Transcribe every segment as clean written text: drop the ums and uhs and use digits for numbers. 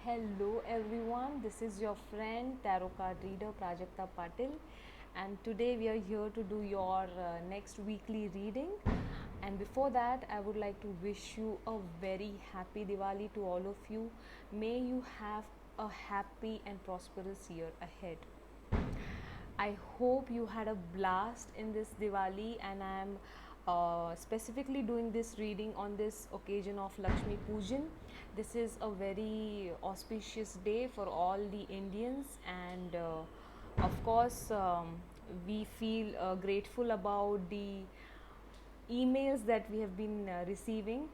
Hello everyone, this is your friend tarot card reader Prajakta Patil, and today we are here to do your next weekly reading. And before that, I would like to wish you a very happy Diwali to all of you. May you have a happy and prosperous year ahead. I hope you had a blast in this Diwali, and I am specifically doing this reading on this occasion of Lakshmi Pujan. This is a very auspicious day for all the Indians, and of course, we feel grateful about the emails that we have been receiving.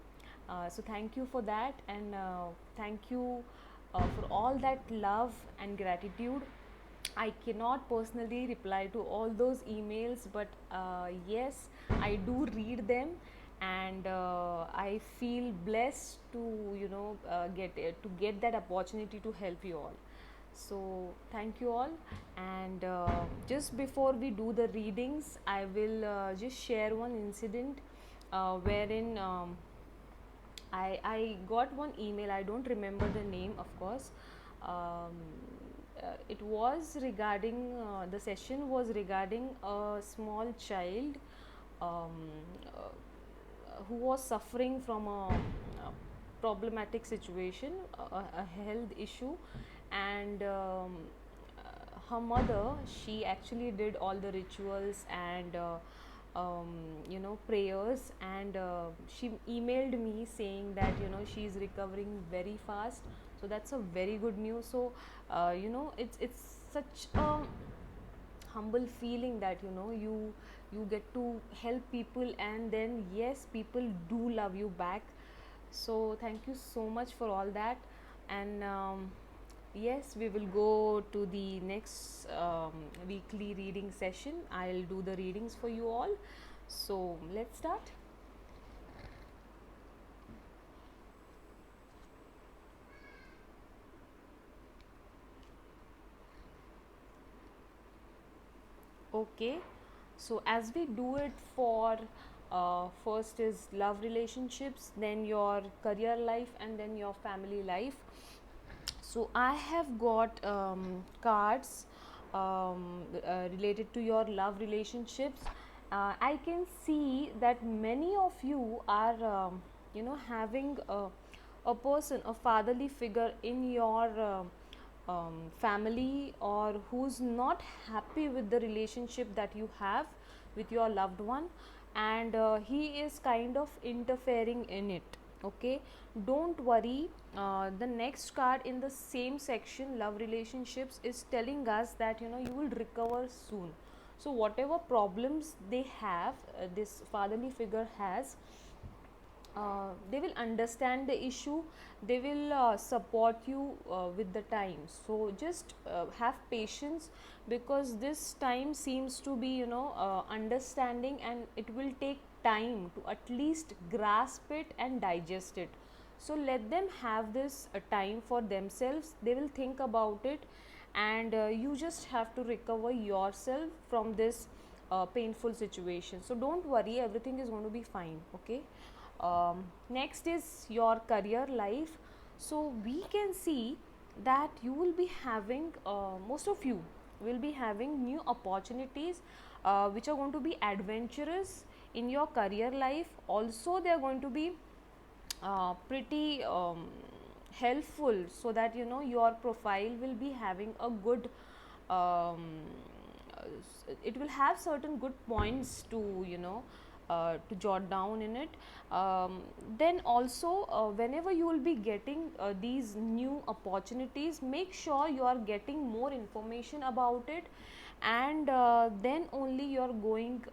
So, thank you for that, and thank you for all that love and gratitude. I cannot personally reply to all those emails, but yes, I do read them, and I feel blessed to get that opportunity to help you all. So thank you all, and just before we do the readings, I will just share one incident wherein I got one email. I don't remember the name, of course. Um, it was regarding the session was regarding a small child um, who was suffering from a problematic situation, a health issue, and her mother, she actually did all the rituals and prayers, and she emailed me saying that she is recovering very fast. So that's a very good news. So it's such a humble feeling that you get to help people, and then yes, people do love you back. So thank you so much for all that, and yes, we will go to the next weekly reading session. I'll do the readings for you all. So let's start. Okay, so as we do it for first is love relationships, then your career life, and then your family life. So I have got cards related to your love relationships. I can see that many of you are having a person, a fatherly figure in your family, or who's not happy with the relationship that you have with your loved one, and he is kind of interfering in it. Okay, don't worry. The next card in the same section, love relationships, is telling us that you will recover soon. So whatever problems they have, this fatherly figure has, they will understand the issue. They will support you with the time. So just have patience, because this time seems to be understanding, and it will take time to at least grasp it and digest it. So let them have this time for themselves. They will think about it, and you just have to recover yourself from this painful situation. So don't worry, everything is going to be fine. Okay. Next is your career life. So we can see that you will be having, most of you will be having new opportunities which are going to be adventurous in your career life. Also, they are going to be pretty helpful, so that your profile will be having a good um, it will have certain good points to to jot down in it. Then also, whenever you will be getting these new opportunities, make sure you are getting more information about it, and then only you are going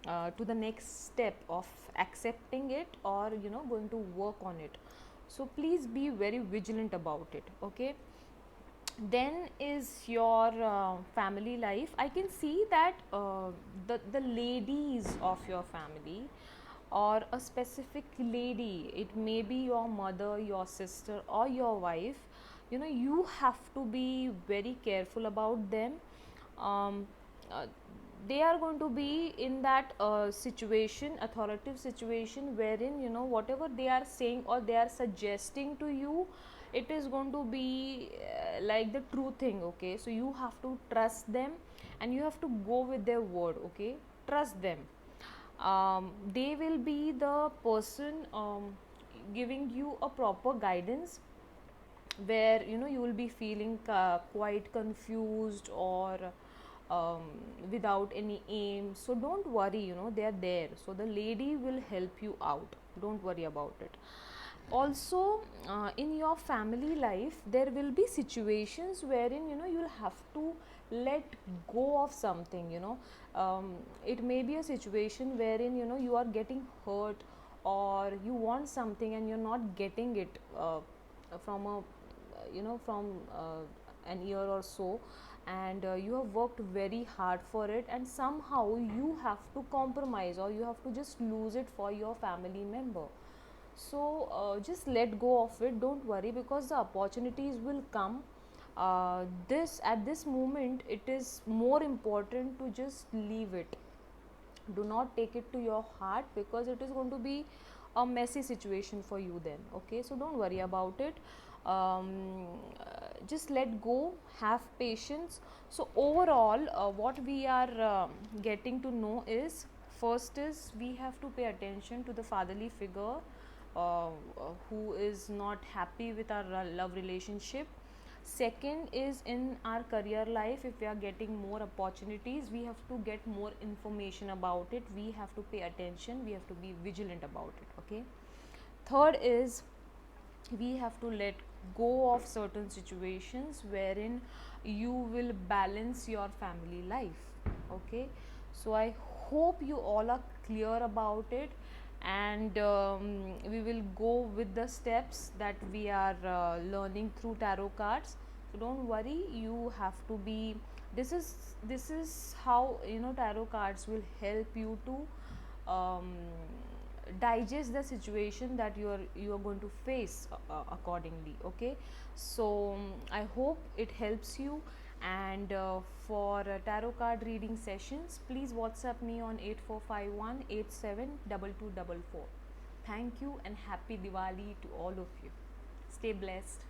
to the next step of accepting it, or going to work on it. So please be very vigilant about it. Okay. Then is your family life. I can see that the ladies of your family, or a specific lady, it may be your mother, your sister, or your wife, you have to be very careful about them. um, uh, they are going to be in that situation, authoritative situation, wherein whatever they are saying or they are suggesting to you, it is going to be like the true thing. Okay, so you have to trust them and you have to go with their word. Okay, trust them. They will be the person giving you a proper guidance, where you will be feeling quite confused or um, without any aim. So don't worry, they are there, so the lady will help you out. Don't worry about it. Also, in your family life there will be situations wherein you'll have to let go of something. It may be a situation wherein you are getting hurt, or you want something and you're not getting it from a from an year or so, and you have worked very hard for it, and somehow you have to compromise, or you have to just lose it for your family member. So just let go of it. Don't worry, because the opportunities will come. This At this moment it is more important to just leave it. Do not take it to your heart, because it is going to be a messy situation for you then. Okay, so don't worry about it. Just let go, have patience. So overall, what we are getting to know is, first is we have to pay attention to the fatherly figure who is not happy with our love relationship. Second is, in our career life, if we are getting more opportunities, we have to get more information about it. We have to pay attention, we have to be vigilant about it. Okay. Third is, we have to let go of certain situations wherein you will balance your family life. Okay, so I hope you all are clear about it, and we will go with the steps that we are learning through tarot cards. So don't worry, you have to be, this is how tarot cards will help you to digest the situation that you are going to face accordingly. Okay, so I hope it helps you. And for tarot card reading sessions, please WhatsApp me on 8451872244. Thank you and happy Diwali to all of you. Stay blessed.